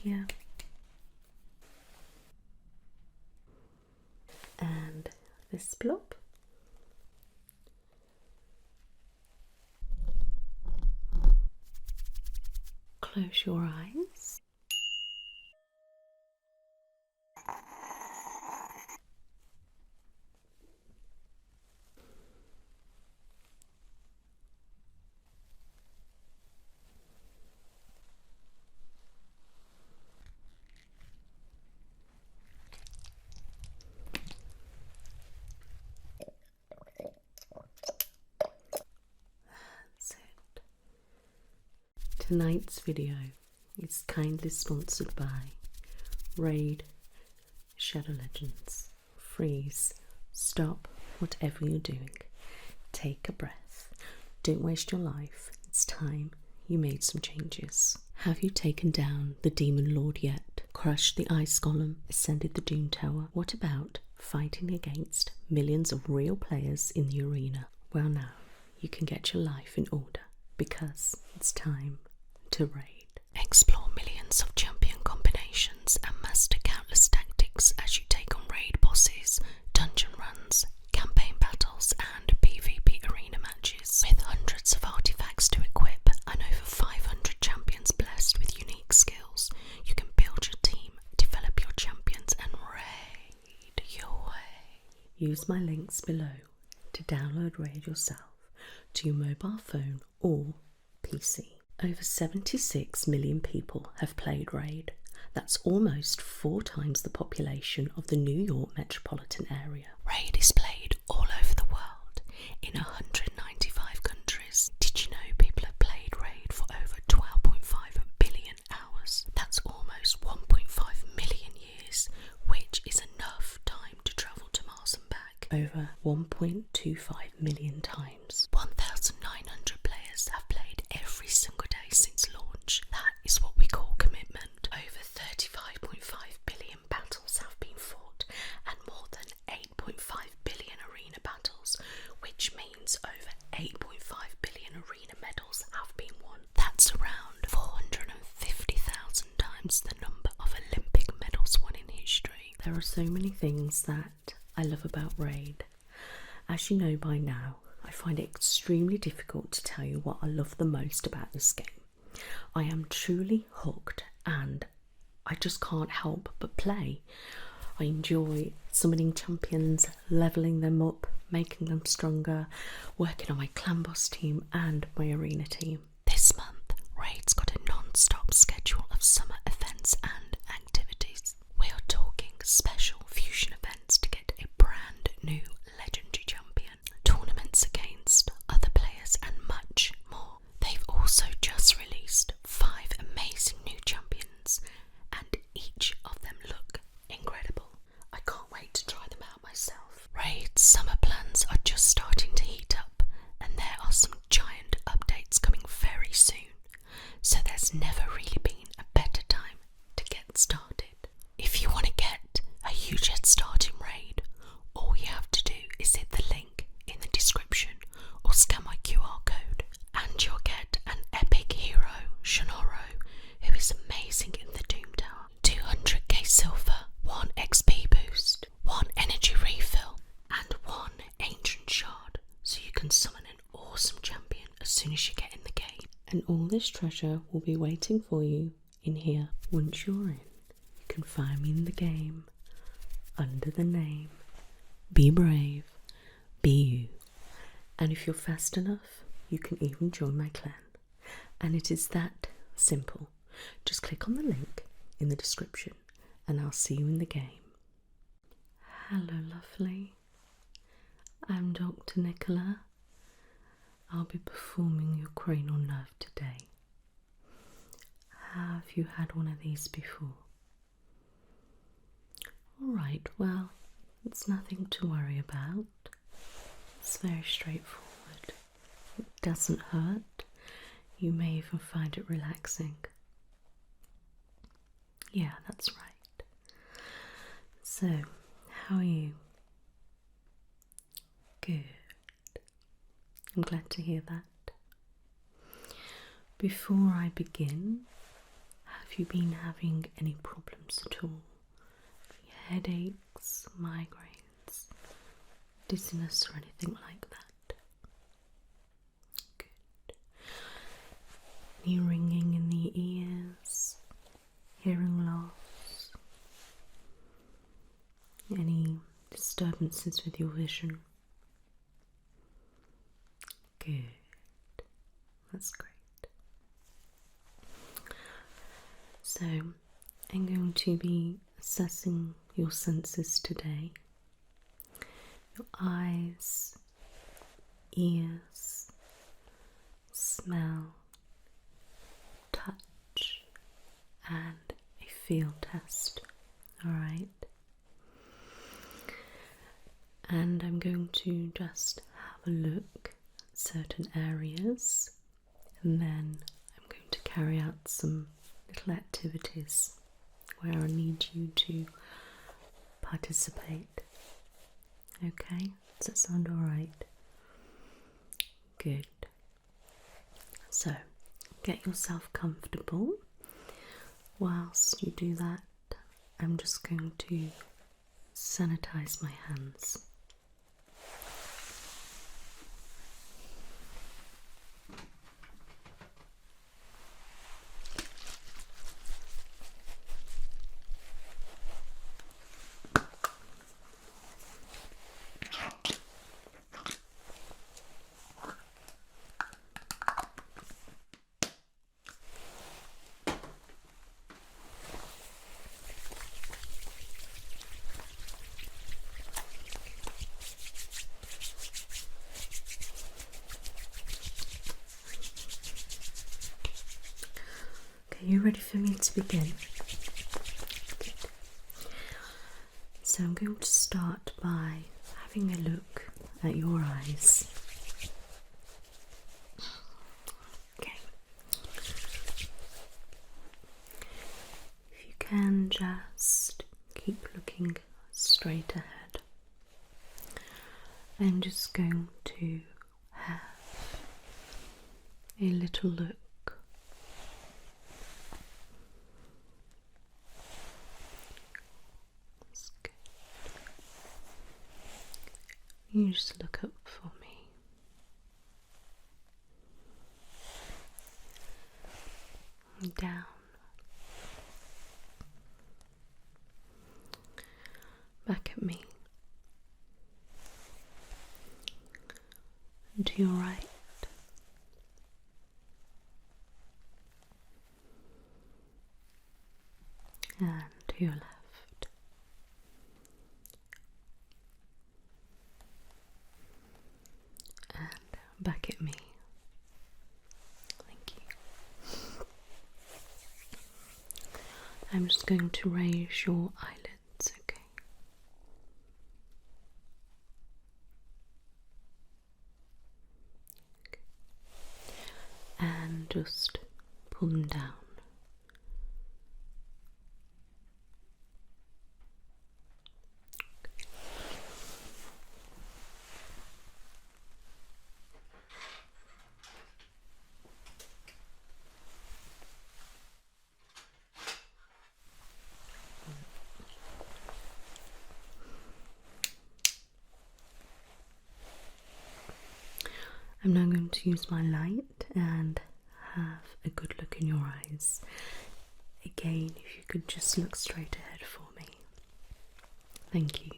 Yeah. And this blob. Close your eyes. That's it. Tonight's video is kindly sponsored by Raid, Shadow Legends. Freeze, stop whatever you're doing, take a breath, don't waste your life, it's time you made some changes. Have you taken down the Demon Lord yet? Crushed the Ice Golem? Ascended the Doom Tower? What about fighting against millions of real players in the arena? Well, now you can get your life in order because it's time to raid. Explore millions of champion combinations and master countless tactics as you take on raid bosses, dungeon runs, campaign battles and PvP arena matches. With hundreds of artifacts to equip and over 500 champions blessed with unique skills, you can build your team, develop your champions and raid your way. Use my links below to download Raid yourself to your mobile phone or PC. Over 76 million people have played Raid. That's almost 4 times the population of the New York metropolitan area. Raid is played all over the world, in 195 countries. Did you know people have played Raid for over 12.5 billion hours? That's almost 1.5 million years, which is enough time to travel to Mars and back. Over 1.25 million times. 1,900 players have played every single day since launch. That is what we call commitment. Over 35.5 billion battles have been fought and more than 8.5 billion arena battles, which means over 8.5 billion arena medals have been won. That's around 450,000 times the number of Olympic medals won in history. There are so many things that I love about Raid. As you know by now, I find it extremely difficult to tell you what I love the most about this game. I am truly hooked and I just can't help but play. I enjoy summoning champions, levelling them up, making them stronger, working on my clan boss team and my arena team. This month, Raid's got a non-stop schedule of summer events and activities. We are talking special fusion events to get a brand new legendary champion, tournaments against other players and much more. They've also just released 5 amazing new champions and each of them look incredible. I can't wait to try them out myself. Raid's summer plans are just starting to heat up and there are some giant updates coming very soon, so there's never really been a better time to get started. If you want to get a huge head start in Raid, all you have to do is hit the link in the description or scan my QR code and you'll get an epic hero, Shonoro, who is amazing in the Doom Tower. 200k silver, 1 XP boost, 1 energy refill and 1 ancient shard, so you can summon an awesome champion as soon as you get in the game. And all this treasure will be waiting for you in here. Once you're in, you can find me in the game under the name Be Brave, Be You. And if you're fast enough, you can even join my clan. And it is that simple. Just click on the link in the description and I'll see you in the game. Hello, lovely. I'm Dr. Nicola. I'll be performing your cranial nerve today. Have you had one of these before? Alright, well, it's nothing to worry about. It's very straightforward. It doesn't hurt. You may even find it relaxing. Yeah, that's right. So, how are you? Good. I'm glad to hear that. Before I begin, have you been having any problems at all? Headaches, migraines, dizziness, or anything like that? Good. Any ringing in the ears, hearing loss, any disturbances with your vision? Good. That's great. So, I'm going to be assessing your senses today. Your eyes, ears, smell, touch, and a feel test. Alright? And I'm going to just have a look at certain areas, and then I'm going to carry out some little activities where I need you to participate. Okay? Does that sound alright? Good. So, get yourself comfortable. Whilst you do that, I'm just going to sanitize my hands. Are you ready for me to begin? Good. So I'm going to start by having a look at your eyes. Okay. If you can just keep looking straight ahead. I'm just going to have a little look. You just look up for me. And down. Back at me. And to your right. And to your left. Back at me. Thank you. I'm just going to raise your eyelids, okay? And just pull them down. I'm now going to use my light and have a good look in your eyes. Again, if you could just look straight ahead for me. Thank you.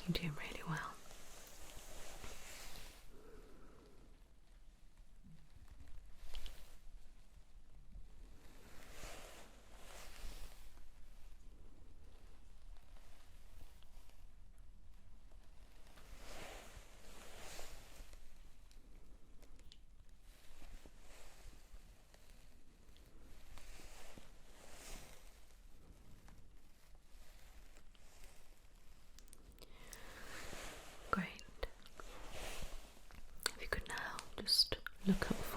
You're doing really well.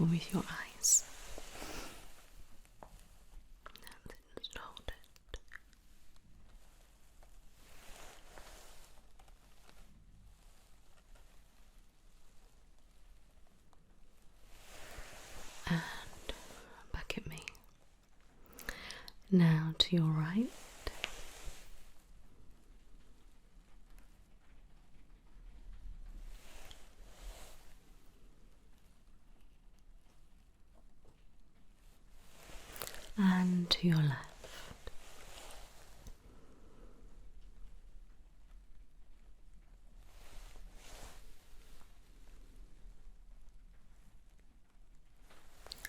careful with your eyes. Just hold it. And back at me. Now to your right. And to your left.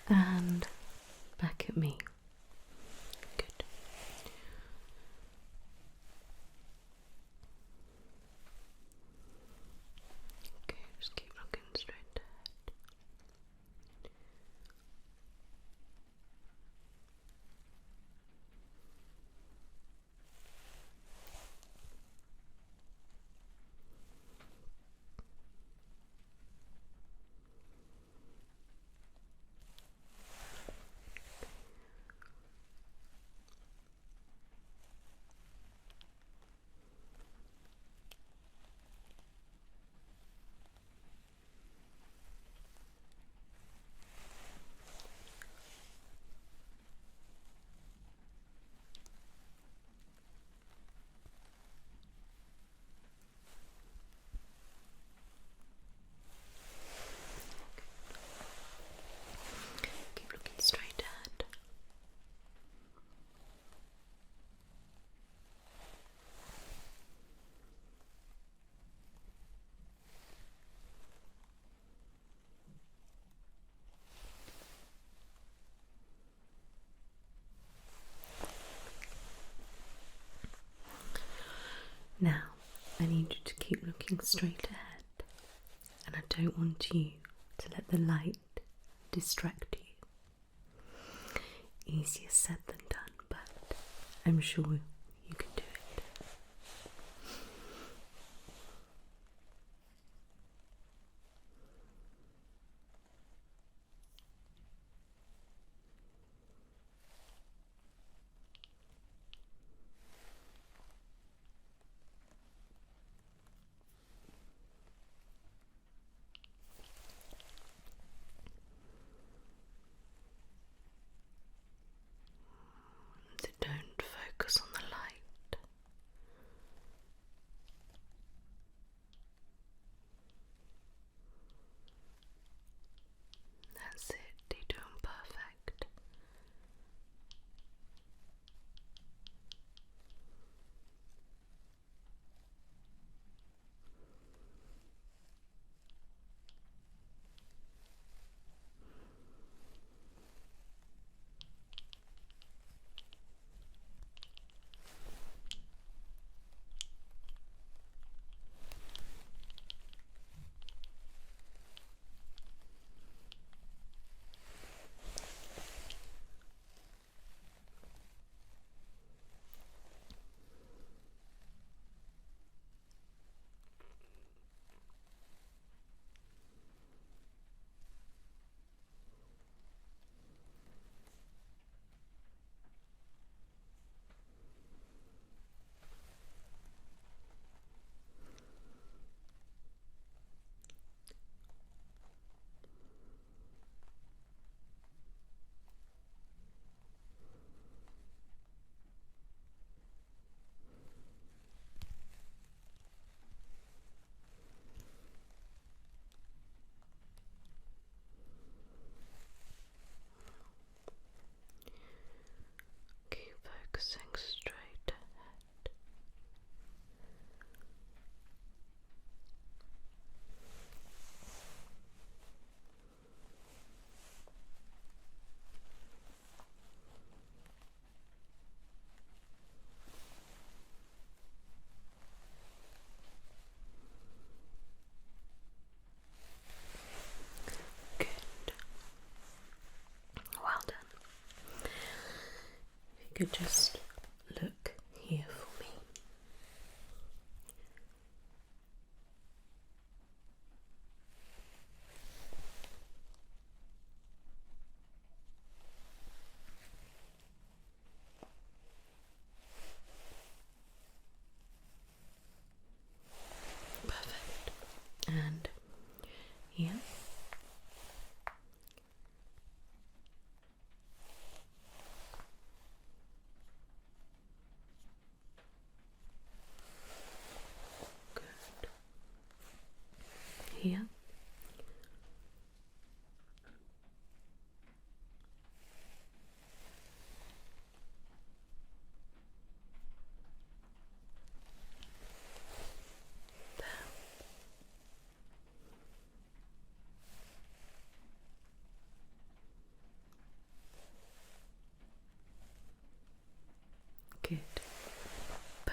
And back at me. Good. Okay, just keep looking straight ahead. Keep looking straight ahead. Now, I need you to keep looking straight ahead, and I don't want you to let the light distract you. Easier said than done, but I'm sure you can do it. So don't focus on the light. That's it, you're doing perfect. Keep focusing straight ahead. Good. Well done. If you could just look here for me.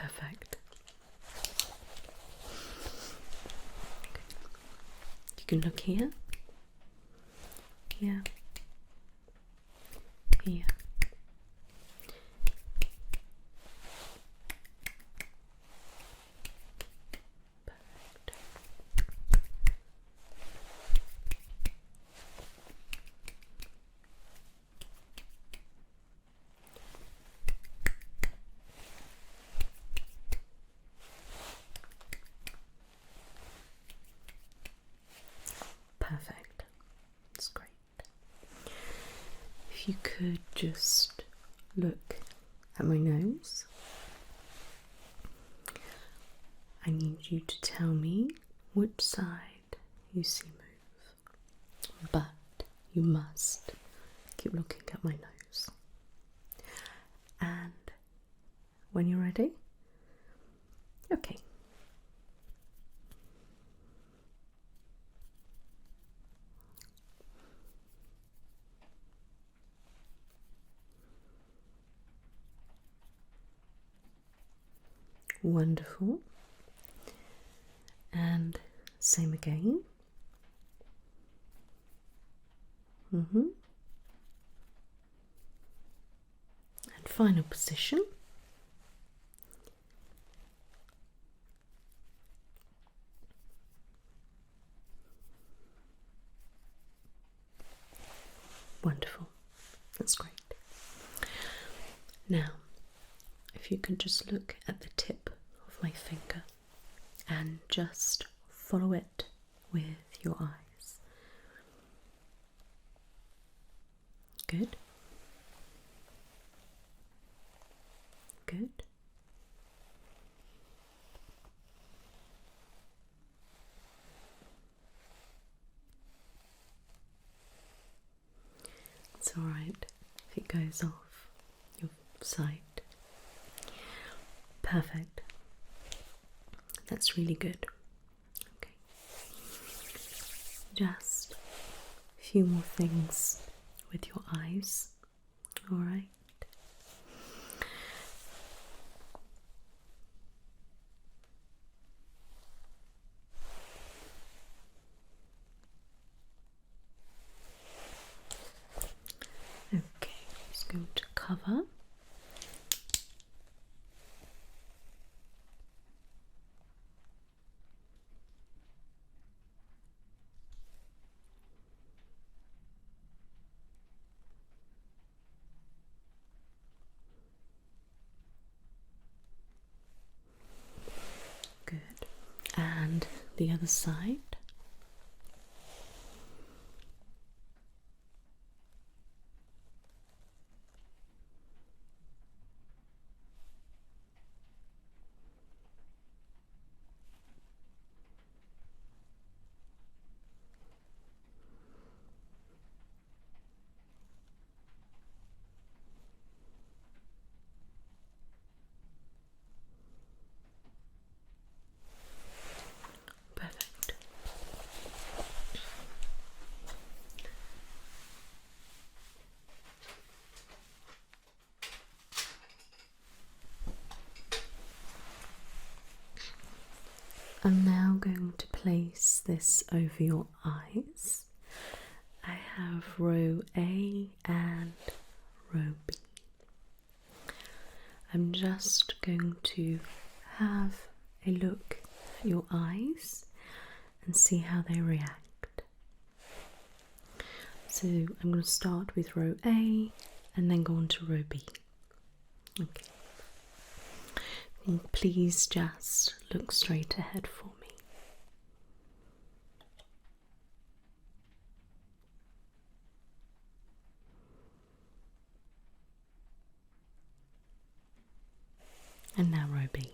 Perfect. You can look here, here, here. Perfect. Perfect. That's great. If you could just look at my nose, I need you to tell me which side you see move, but you must keep looking at my nose. And when you're ready, okay. Wonderful. And same again. And final position. Wonderful. That's great. Now, if you can just look at the tip of my finger and just follow it with your eyes. Good. Good. It's alright if it goes off your sight. Perfect. That's really good. Okay. Just a few more things with your eyes. Alright. Okay, just going to cover. Good. And the other side. Perfect. I'm now going to place this over your eyes. I have row A and row B. I'm just going to have a look at your eyes and see how they react. So I'm going to start with row A and then go on to row B. Okay. And please just look straight ahead for me. And now row B.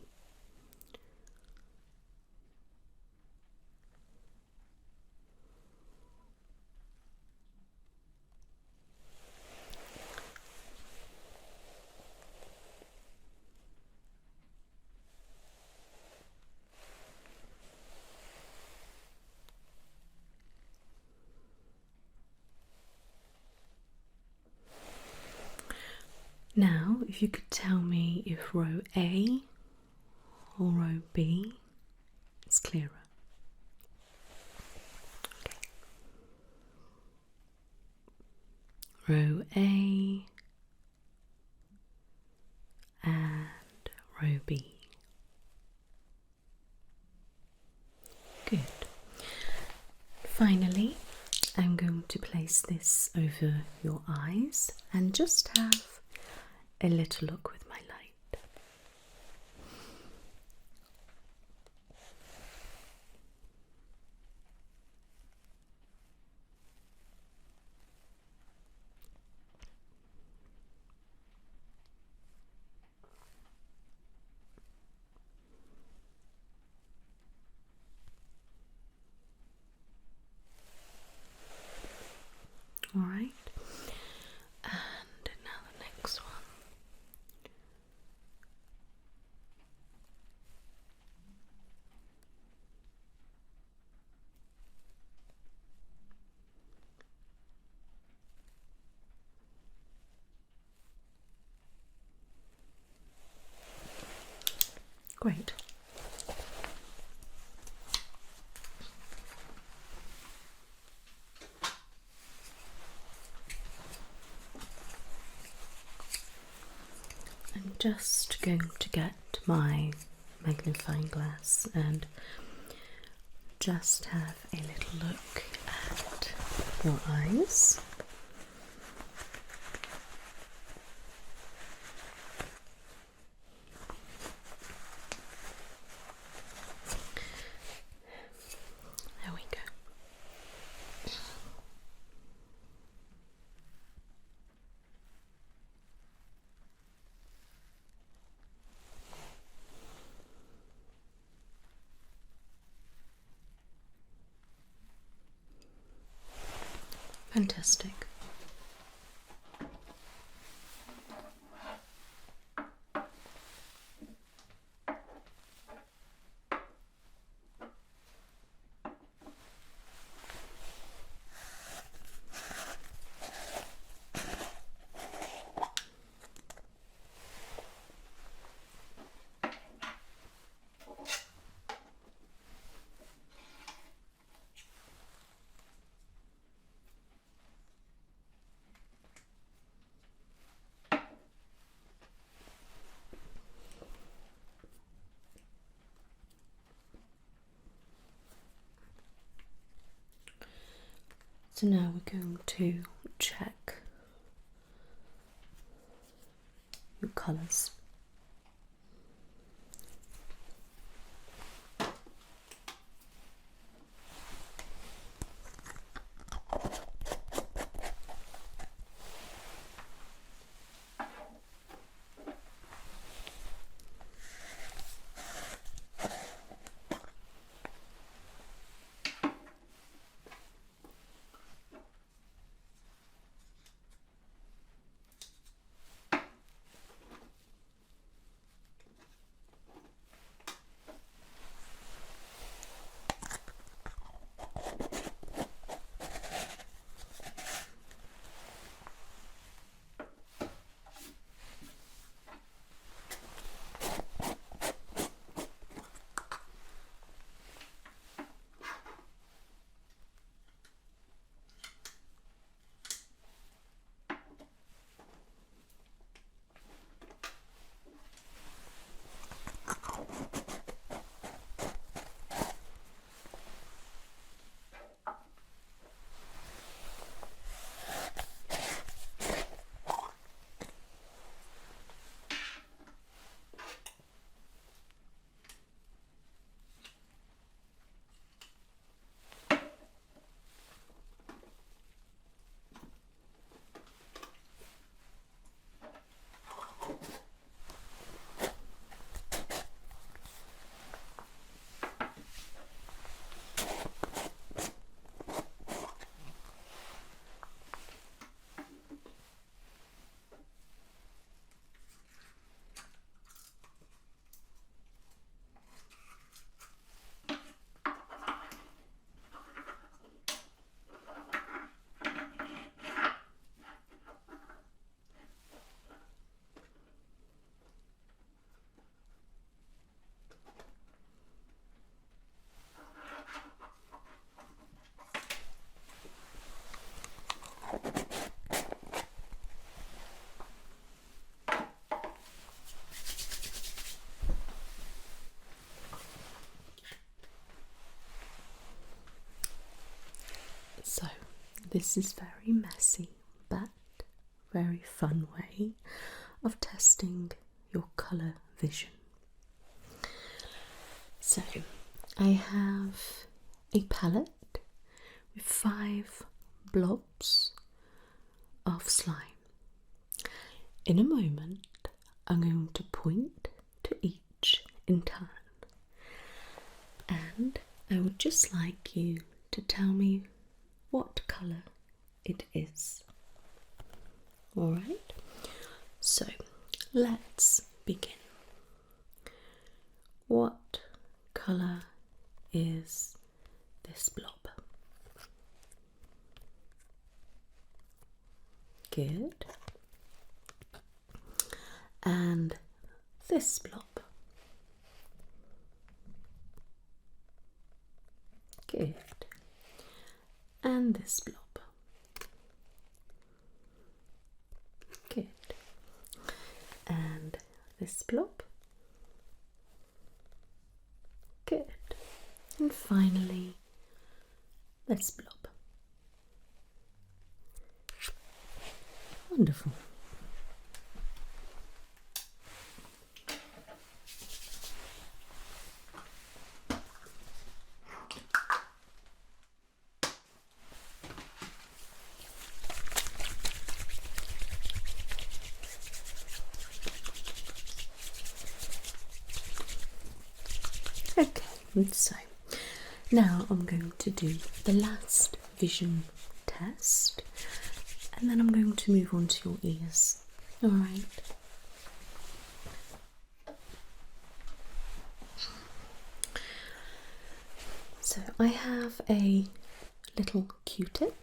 Now, if you could tell me if row A or row B is clearer? Okay. Row A and row B. Good. Finally, I'm going to place this over your eyes and just have a little look with my light. All right, and now the next one. Great. I'm just going to get my magnifying glass and just have a little look at your eyes. There we go. Fantastic. So now we're going to check your colours. this is very messy but very fun way of testing your colour vision. So I have a palette with 5 blobs of slime. In a moment I'm going to point to each in turn, and I would just like you to tell me what colour it is. Alright, so let's begin. What colour is this blob? Good. And this blob? Good. And this blob? Good. And this blob? Good. And finally, this blob. Wonderful. Okay, so now I'm going to do the last vision test, and then I'm going to move on to your ears. Alright. So I have a little Q-tip.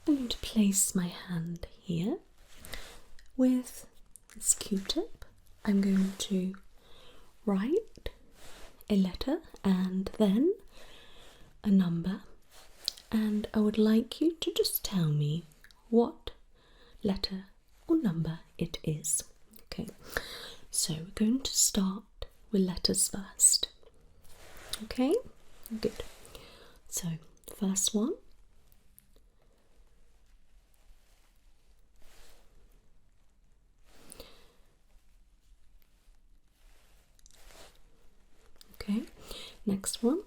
I'm going to place my hand here. With this Q-tip, I'm going to write a letter and then a number, and I would like you to just tell me what letter or number it is. Okay, so we're going to start with letters first. Okay, good. So first one. Okay, next one.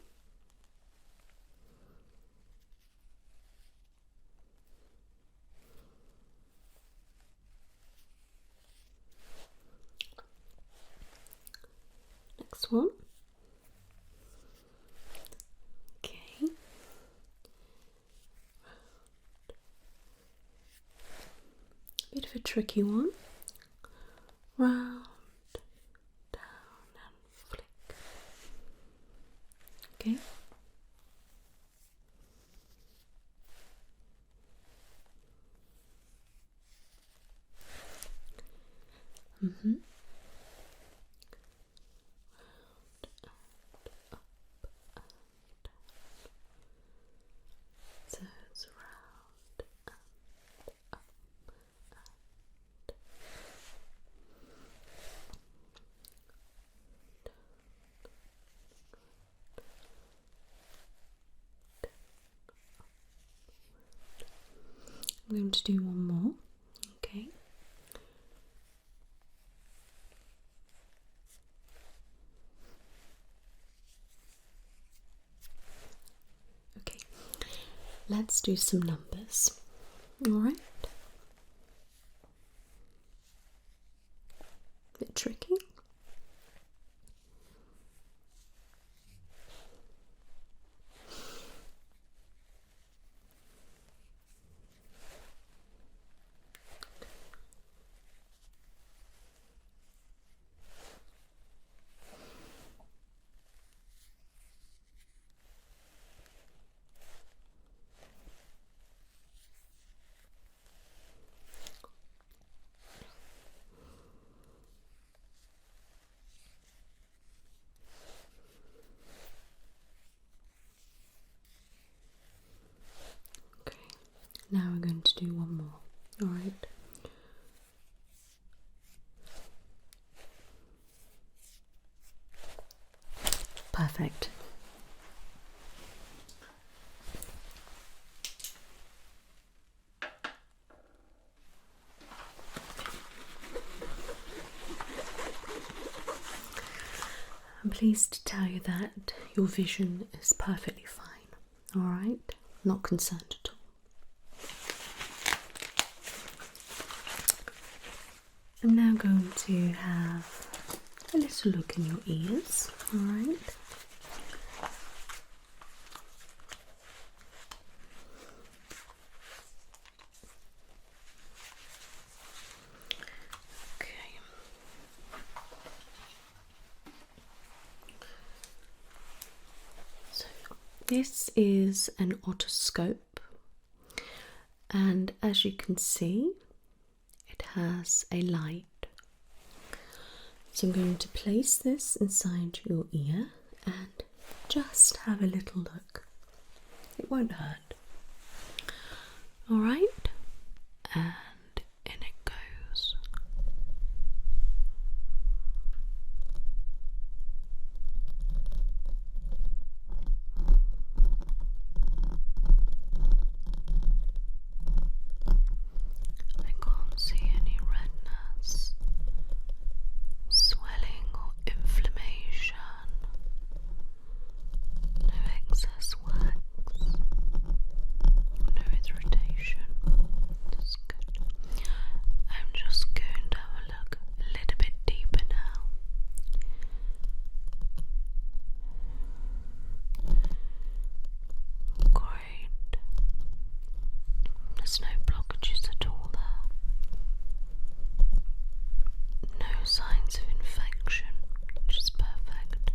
Next one. Okay. Bit of a tricky one. Round, down and flick. Okay. Mm-hmm. So it's round and up and I'm going to do one more. Okay. Okay, let's do some numbers. Alright. Bit tricky. Now we're going to do one more. Alright. Perfect. I'm pleased to tell you that your vision is perfectly fine, alright? Not concerned at all. I'm now going to have a little look in your ears, alright? Okay. So this is an otoscope, and as you can see, it has a light. So I'm going to place this inside your ear and just have a little look. It won't hurt. Alright, and in it goes. I can't see any redness, swelling or inflammation, no excess wax, no irritation. That's good. I'm just going to have a look a little bit deeper now. Great. There's no blockages at all there. No signs of infection, which is perfect.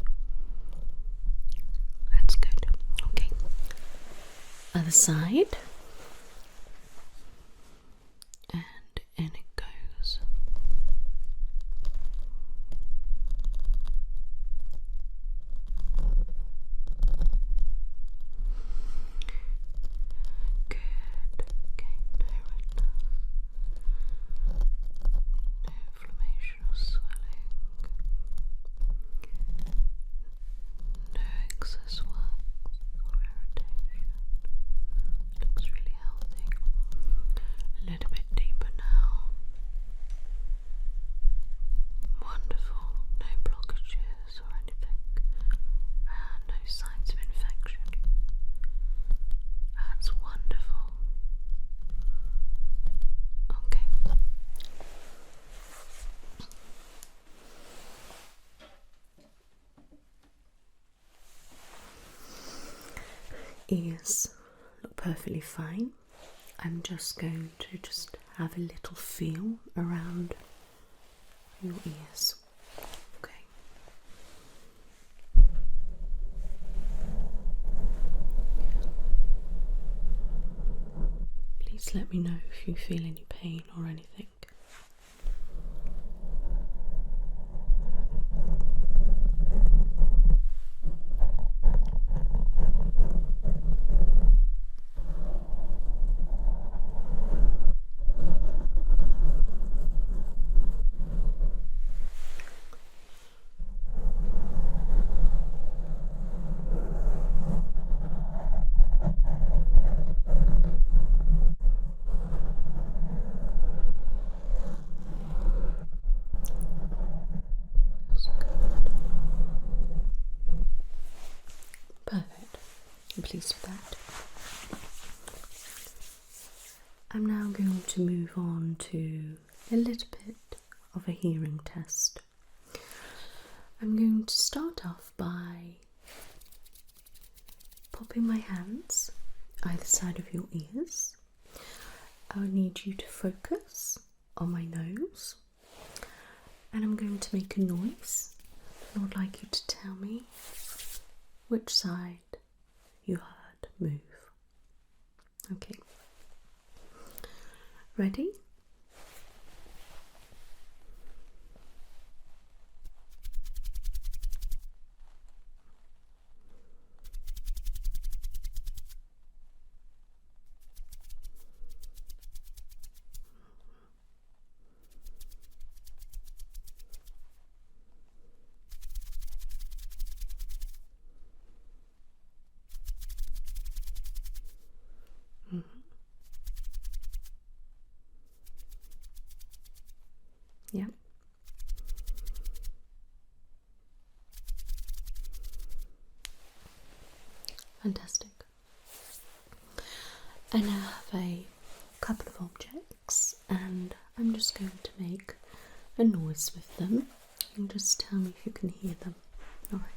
That's good. Okay. Other side. And in it goes. Good. Okay, no redness. No inflammation or swelling. No excess wax or irritation. Looks really healthy. A little bit deeper now. Wonderful. No blockages or anything. And no signs of infection. That's wonderful. Okay. Ears look perfectly fine. I'm just going to have a little feel around your ears. Okay. Please let me know if you feel any pain or anything. Perfect. I'm pleased with that. I'm now going to move on to a little bit of a hearing test. I'm going to start off by popping my hands either side of your ears. I'll need you to focus on my nose, and I'm going to make a noise. I would like you to tell me which side you heard move. Okay. Ready? Yeah. Fantastic. And I have a couple of objects, and I'm just going to make a noise with them. And just tell me if you can hear them. Alright.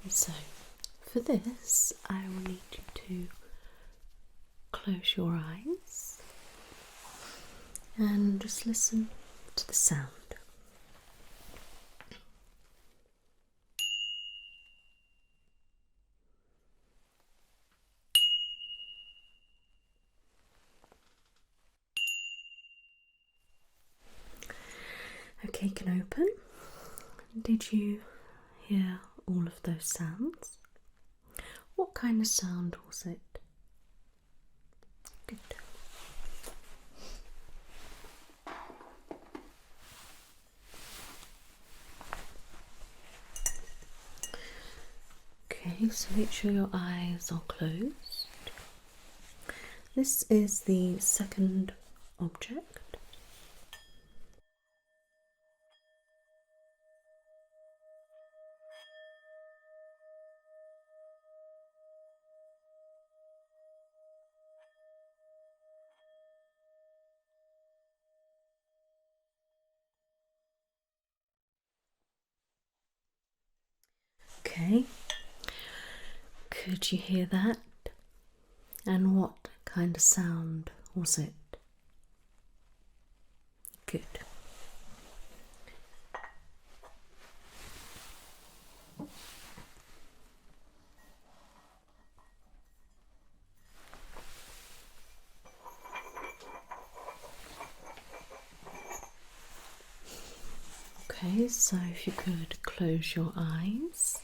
So, for this, I will need you to close your eyes and just listen to the sound. Okay, can open. Did you hear all of those sounds? What kind of sound was it? Good. Okay, so make sure your eyes are closed. This is the second object. Okay, could you hear that? And what kind of sound was it? Good. Okay, so if you could close your eyes.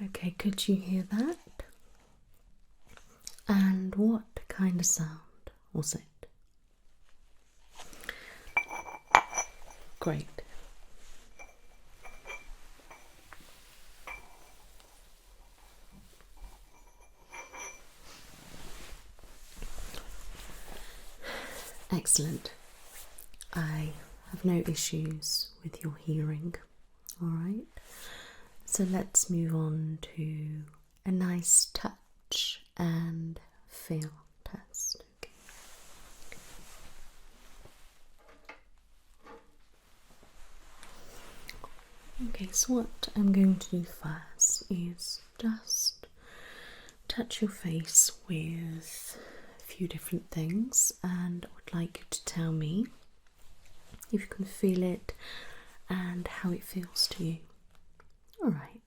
Okay, could you hear that? And what kind of sound was it? Great. Excellent. I have no issues with your hearing. Alright, so let's move on to a nice touch and feel test. Okay, so what I'm going to do first is just touch your face with a few different things, and I would like you to tell me if you can feel it and how it feels to you. Alright.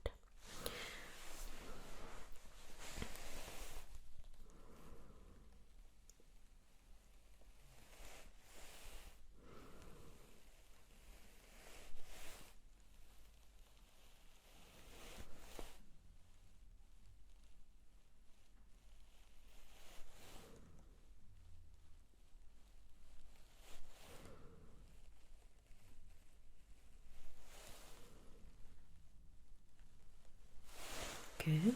Good.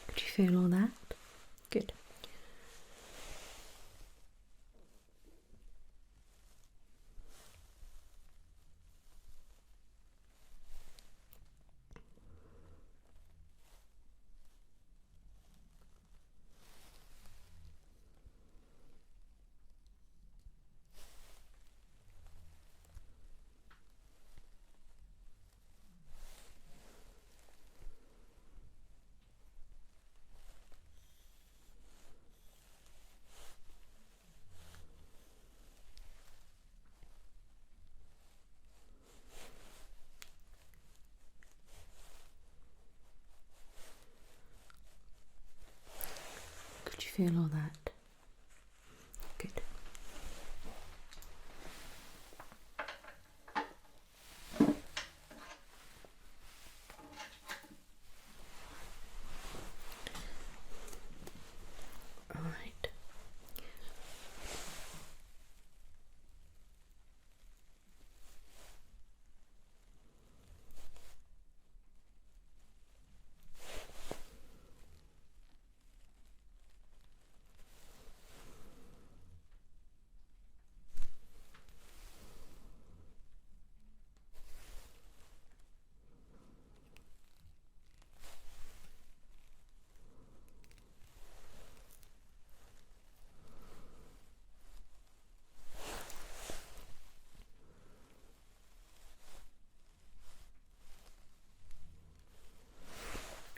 Could you feel all that? Good. feel all that? Good. All right.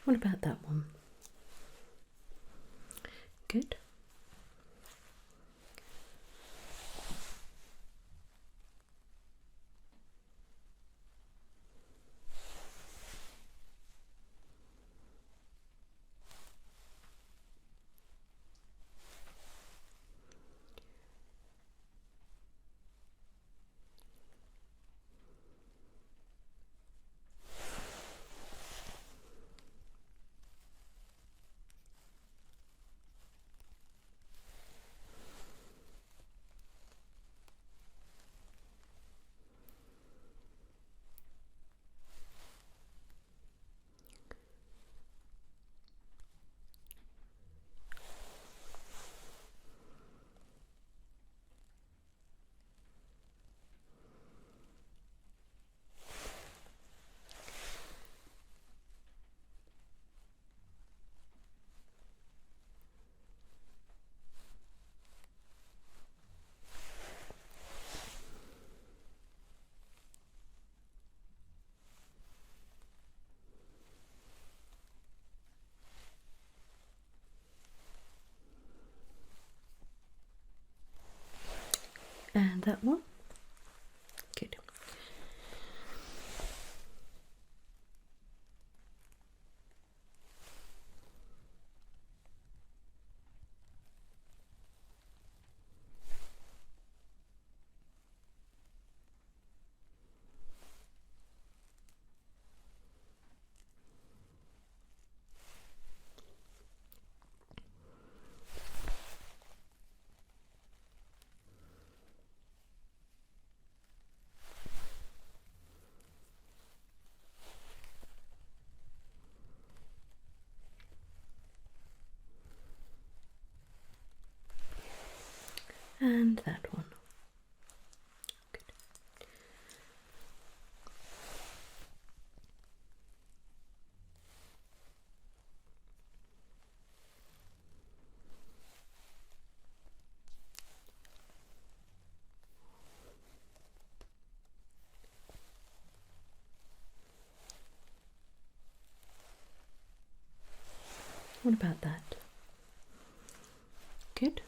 What about that one? Good. And that one? Good. And that one. Good. What about that? Good.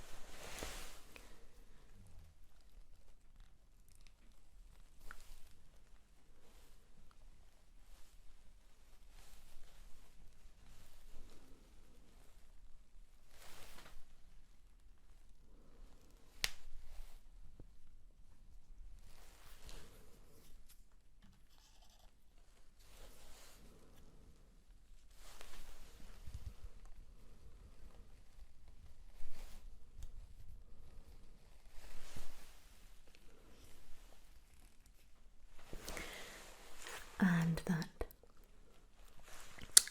And that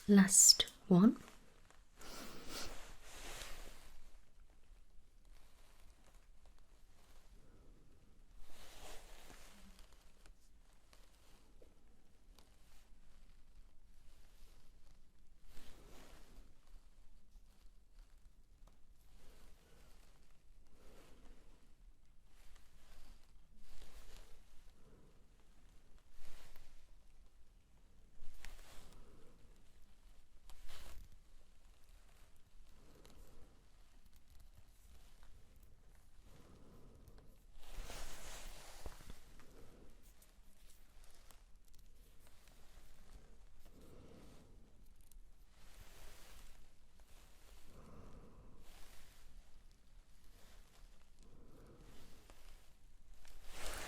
last one.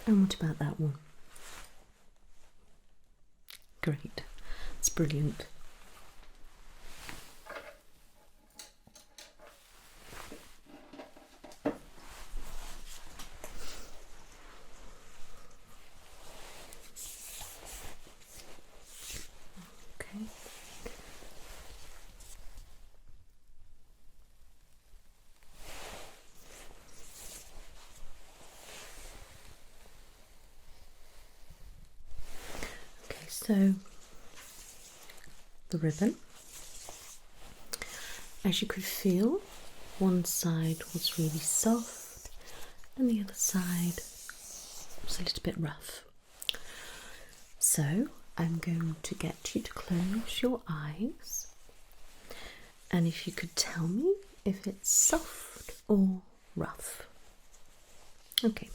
And what about that one? Great, it's brilliant. Okay. Okay, so the ribbon, as you could feel, one side was really soft and the other side was a little bit rough. So I'm going to get you to close your eyes, and if you could tell me if it's soft or rough. Okay.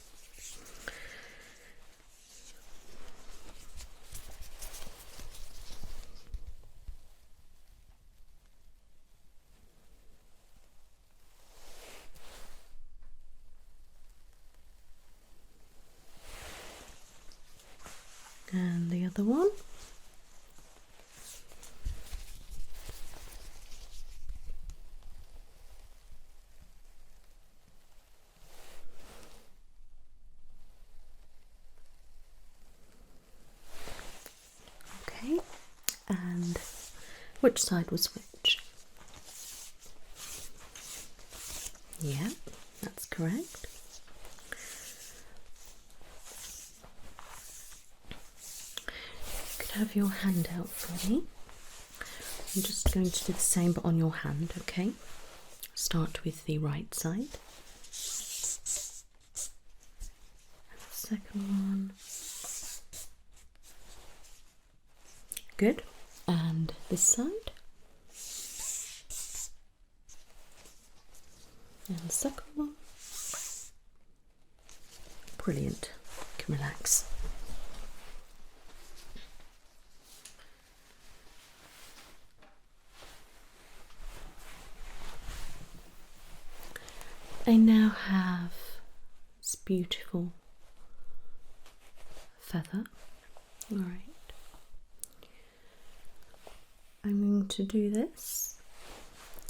And the other one. Okay, and which side was which? Yeah, that's correct. You could have your hand out for me. I'm just going to do the same but on your hand, okay? Start with the right side. And the second one. Good. And this side. And the second one. Brilliant. You can relax. I now have this beautiful feather. Alright. I'm going to do this,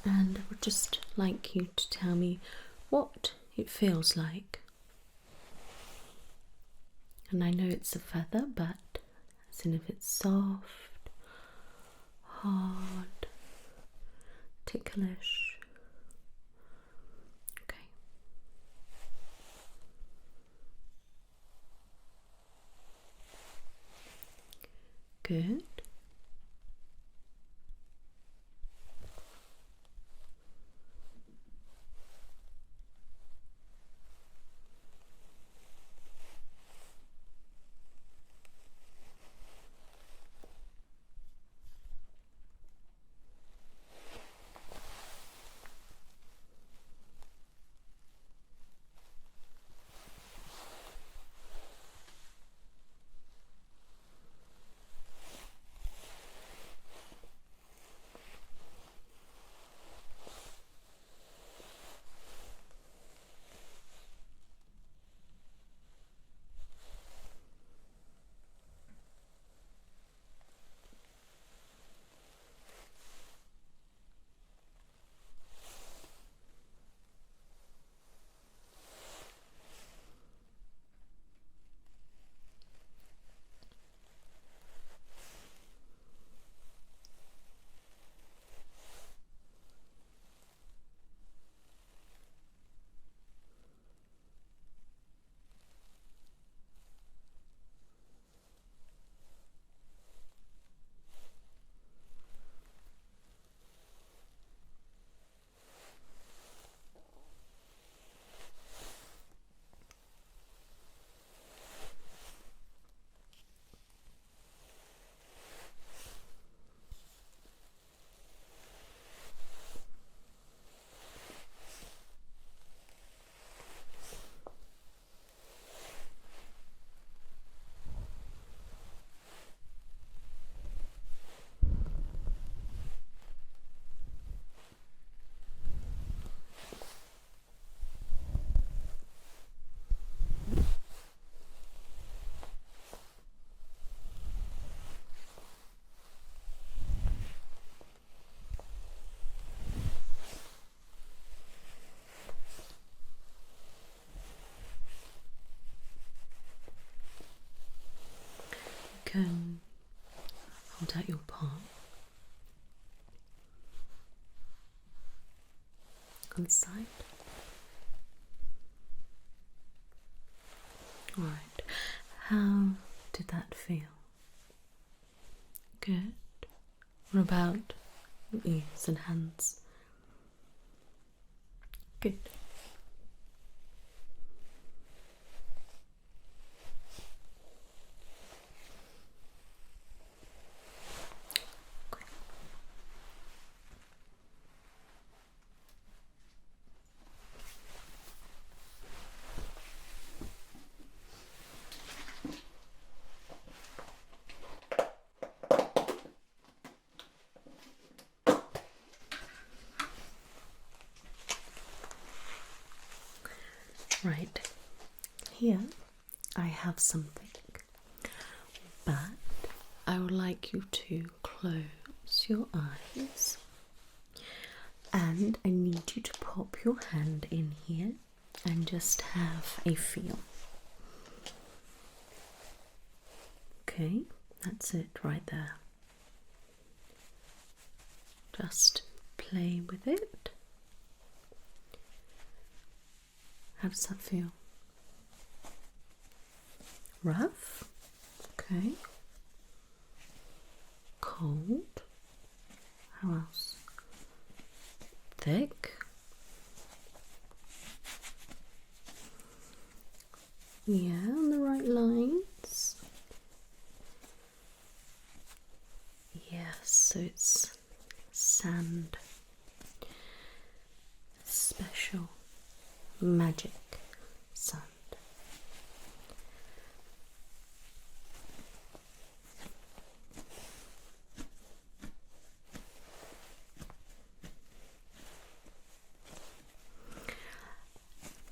and I would just like you to tell me what it feels like. And I know it's a feather, but as in if it's soft, hard, ticklish. Okay. Good. Hold out your palm. Other side. Alright, how did that feel? Good. What about ears and hands? Good. Right, here I have something, but I would like you to close your eyes and I need you to pop your hand in here and just have a feel. Okay, that's it right there. Just play with it. How does that feel? Rough? Okay. Cold? How else? Thick? Yeah, on the right lines. Yes, so it's sand. Special. Magic sand.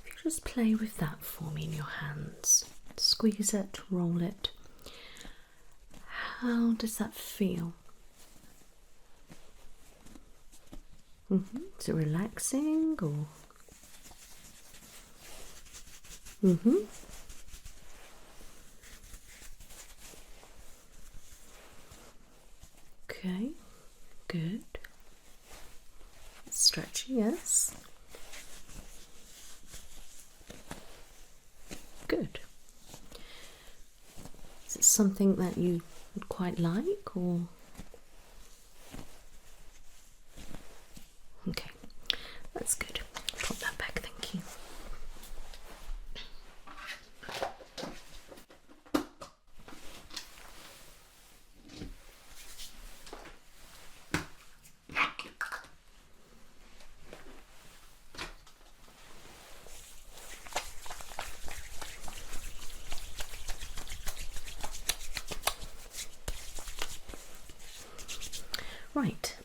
If you just play with that for me in your hands, squeeze it, roll it. How does that feel? Is it relaxing or? Okay, good. Stretchy, yes. Good. Is it something that you would quite like or? Okay, that's good. Pop that back, thank you. Right.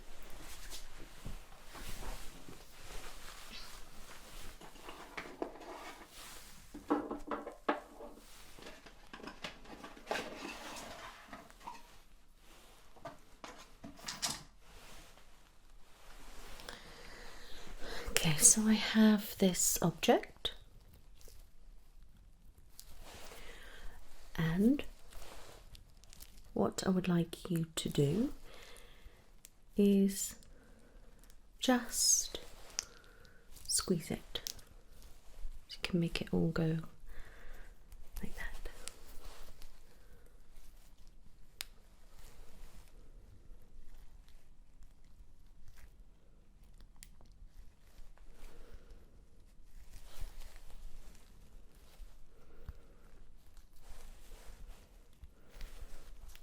Okay, so I have this object and what I would like you to do is just squeeze it. So you can make it all go like that.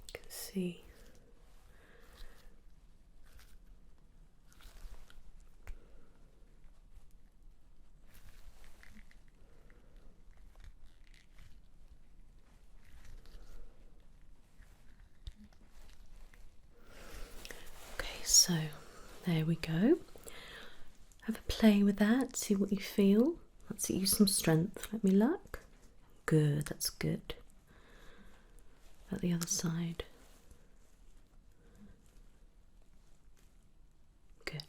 You can see. So there we go. Have a play with that, see what you feel. Let's use some strength. Let me look. Good, that's good. At the other side. Good.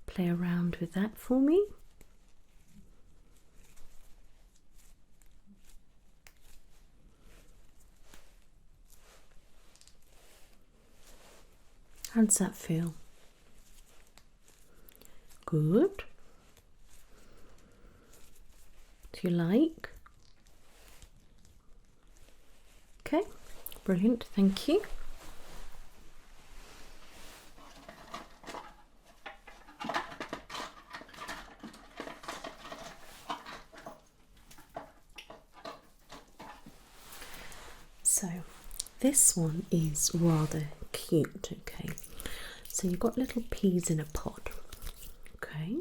Play around with that for me. How does that feel? Good. Do you like? Okay, brilliant, thank you. So this one is rather cute, okay? So you've got little peas in a pod, okay?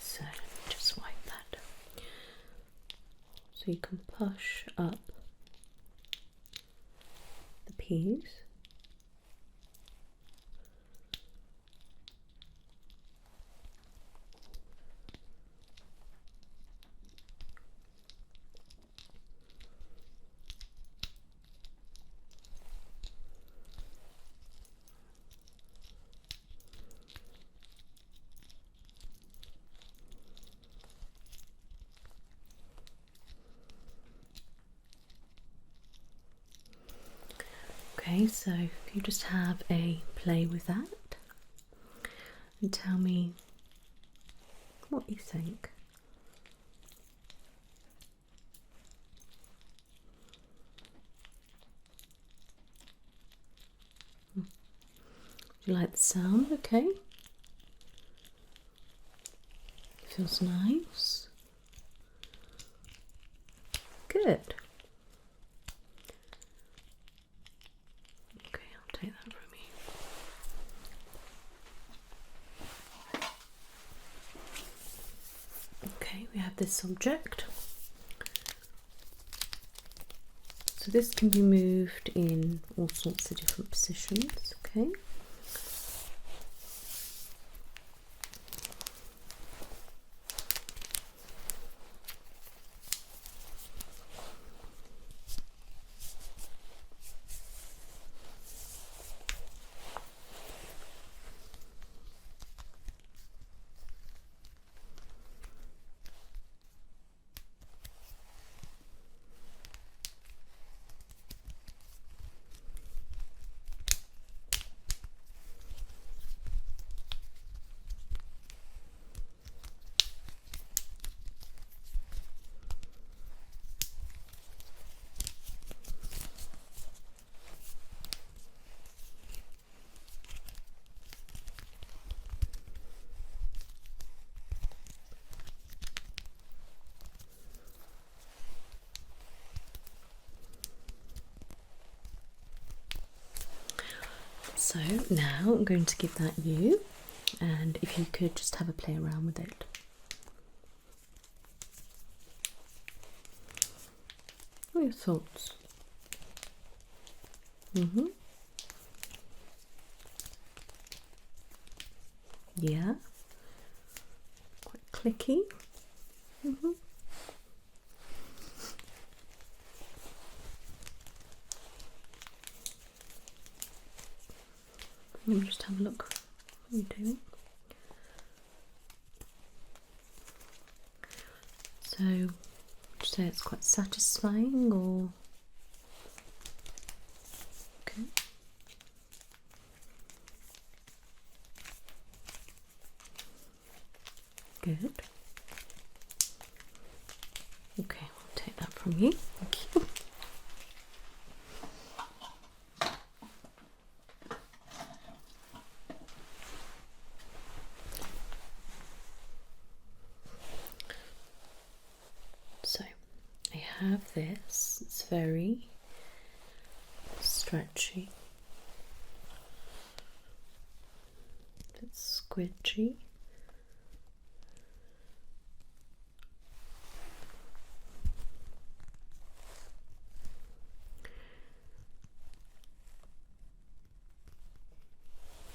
So just wipe that. So you can push up the peas. Okay, so if you just have a play with that and tell me what you think. Do you like the sound? Okay. Feels nice. Good. Okay, I'll take that from you. Okay, we have this object. So this can be moved in all sorts of different positions, okay? So now I'm going to give that you, and if you could just have a play around with it. What are your thoughts? Yeah. Quite clicky. Let me just have a look. What are you doing? So, would you say it's quite satisfying, or? Okay. Good. Okay, I'll take that from you. Thank you. So I have this, it's very stretchy, it's squidgy.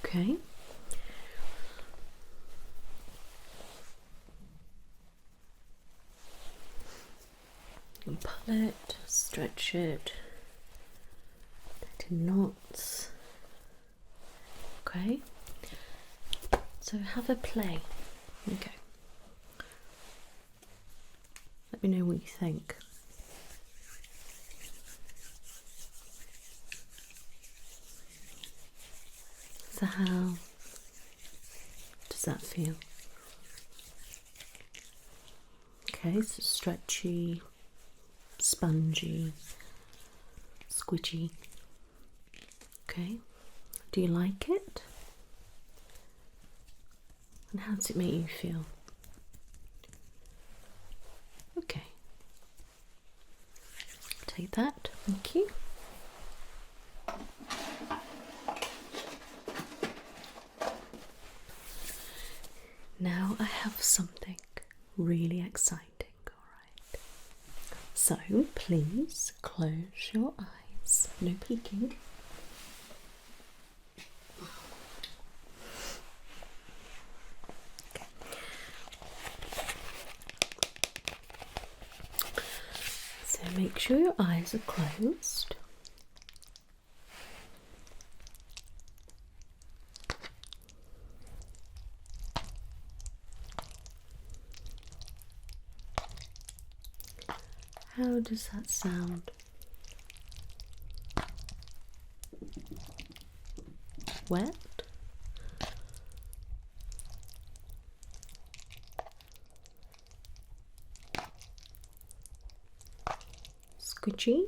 Okay. And pull it, stretch it, into knots. Okay. So have a play. Okay. Let me know what you think. So how does that feel? Okay, so stretchy, spongy, squidgy. Okay, do you like it? And how does it make you feel? Okay, take that, thank you. Now I have something really exciting, alright? So please close your eyes, no peeking. Okay. So make sure your eyes are closed. How does that sound? Wet? Squidgy?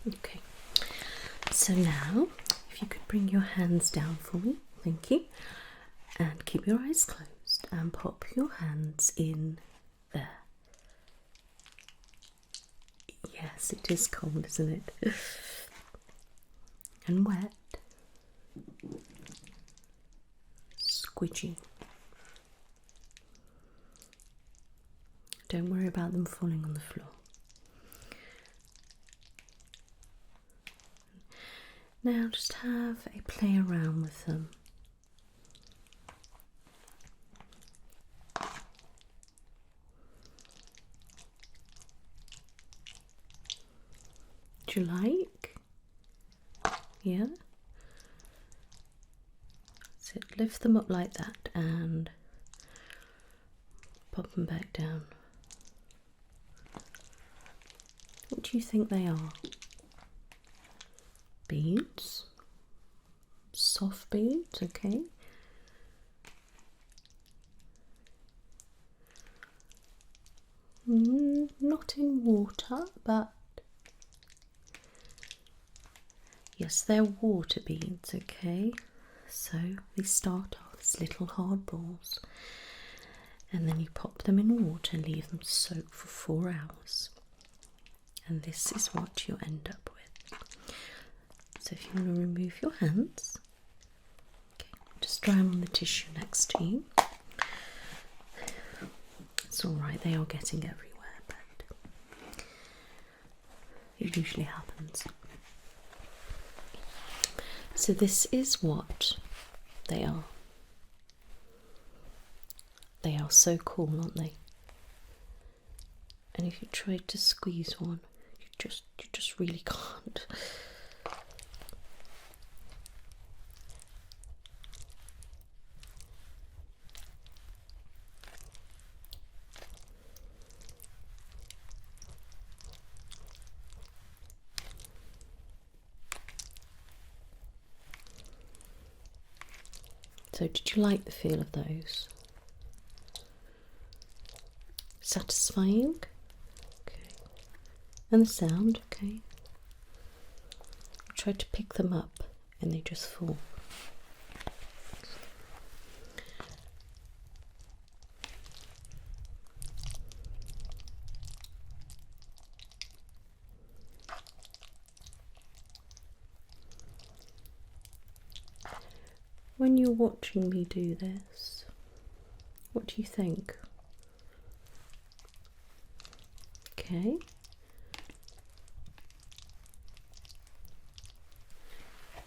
Okay, so now if you could bring your hands down for me, thank you, and keep your eyes closed and pop your hands in there. Yes, it is cold, isn't it? And wet. Squidgy. Don't worry about them falling on the floor. Now just have a play around with them. Do you like? Yeah? So lift them up like that and pop them back down. What do you think they are? Beads? Soft beads, okay. Not in water, but yes, they're water beads, okay. So they start off as little hard balls and then you pop them in water and leave them soak for 4 hours. And this is what you end up with. So if you want to remove your hands, okay, just dry them on the tissue next to you. It's alright, they are getting everywhere, but it usually happens. So this is what they are. They are so cool, aren't they? And if you try to squeeze one, you just really can't. So did you like the feel of those? Satisfying? Okay. And the sound, okay. I tried to pick them up and they just fall. When you're watching me do this, what do you think? Okay.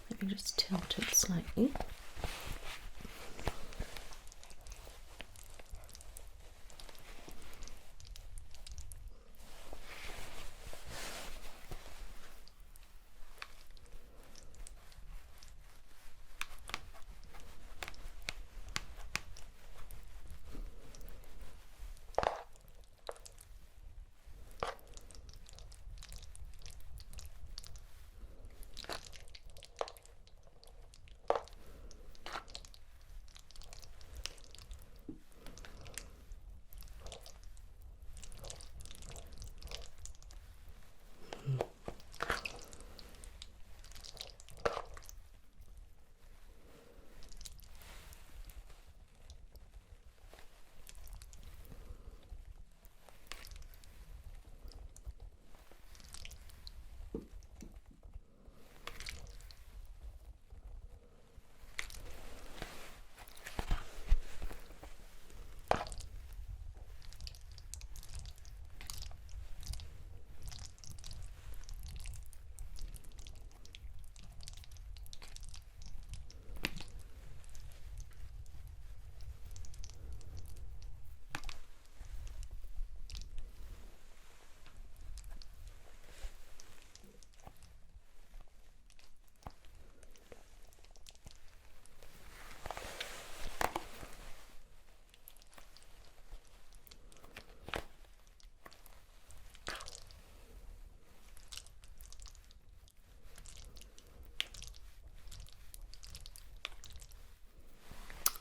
Let me just tilt it slightly.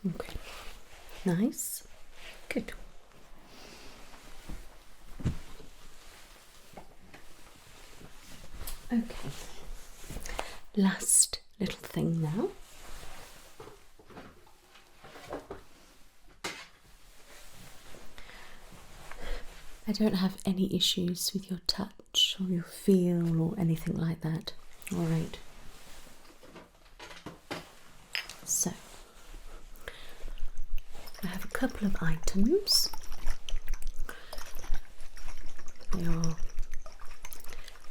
Okay, nice, good. Okay, last little thing now. I don't have any issues with your touch or your feel or anything like that. All right. So, I have a couple of items. They are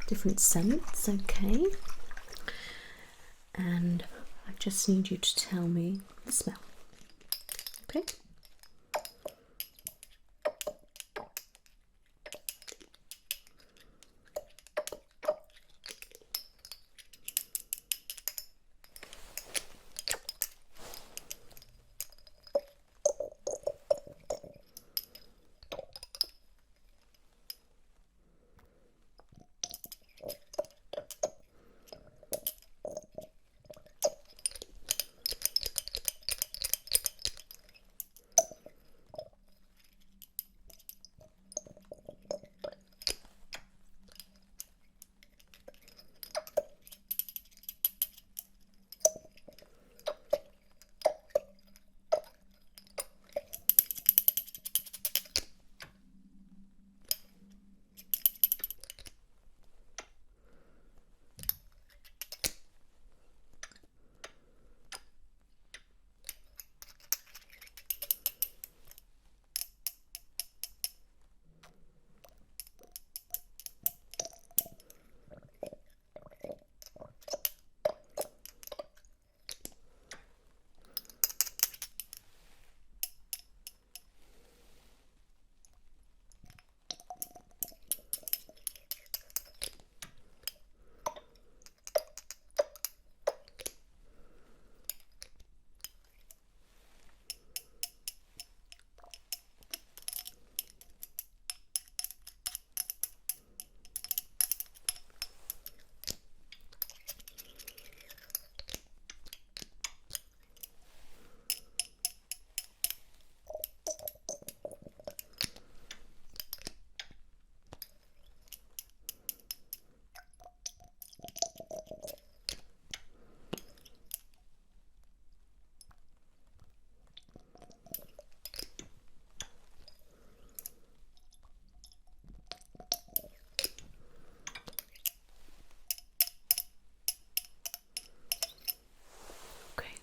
different scents, okay? And I just need you to tell me the smell, okay?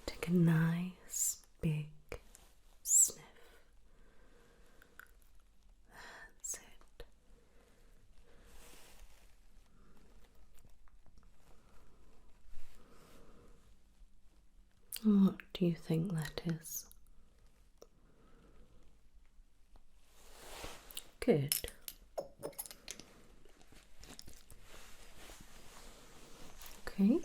Take a nice big sniff. That's it. What do you think that is? Good. Okay.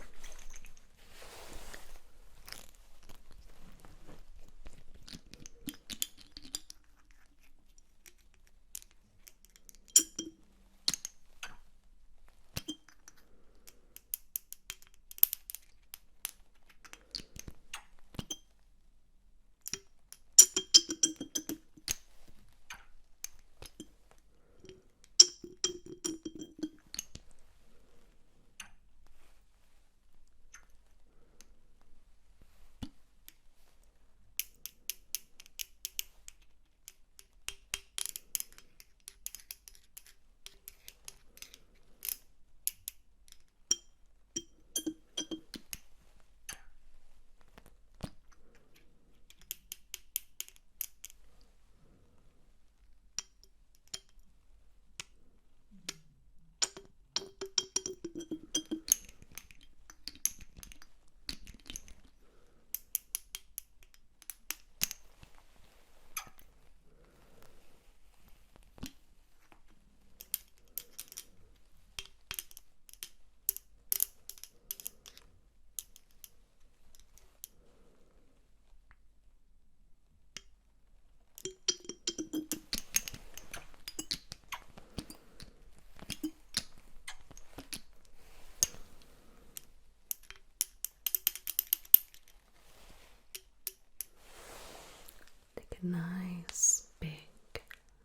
Take a nice big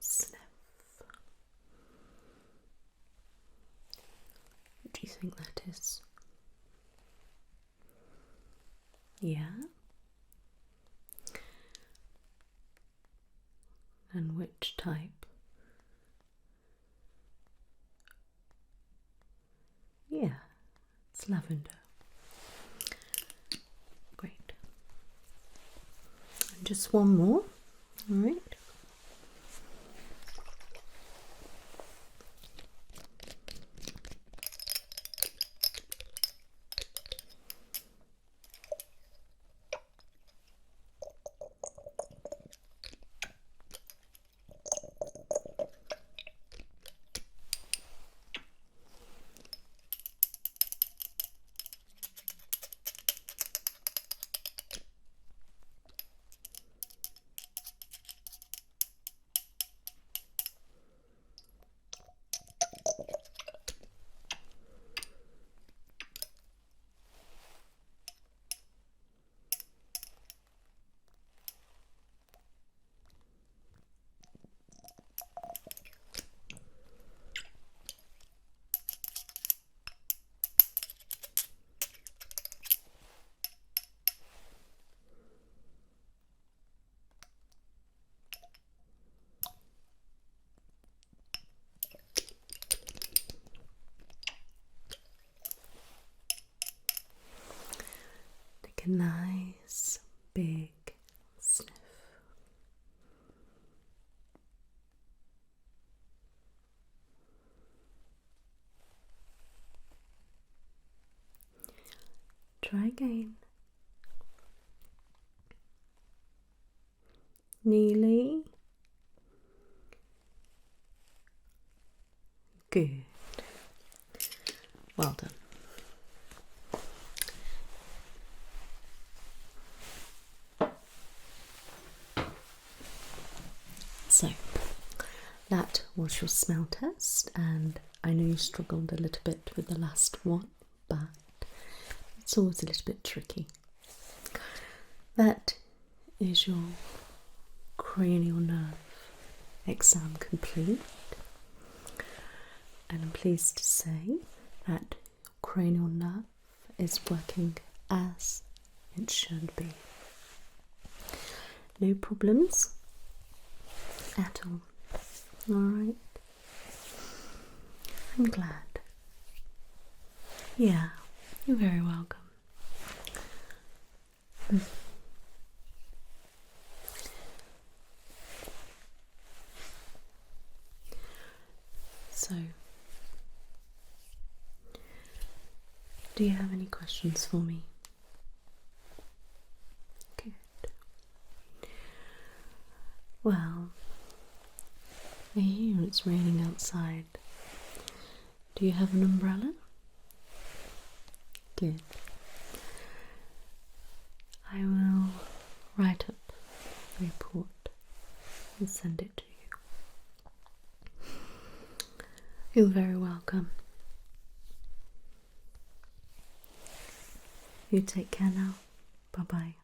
sniff. What do you think that is? Yeah? And which type? Yeah, it's lavender. Great. And just one more, all right? Take a nice big sniff. Try again. Nearly. Good. Well done. So, that was your smell test, and I know you struggled a little bit with the last one, but it's always a little bit tricky. That is your cranial nerve exam complete, and I'm pleased to say that cranial nerve is working as it should be. No problems at all. Alright. I'm glad. Yeah, you're very welcome. So, do you have any questions for me? Well, I hear it's raining outside. Do you have an umbrella? Good. I will write up a report and send it to you. You're very welcome. You take care now. Bye bye.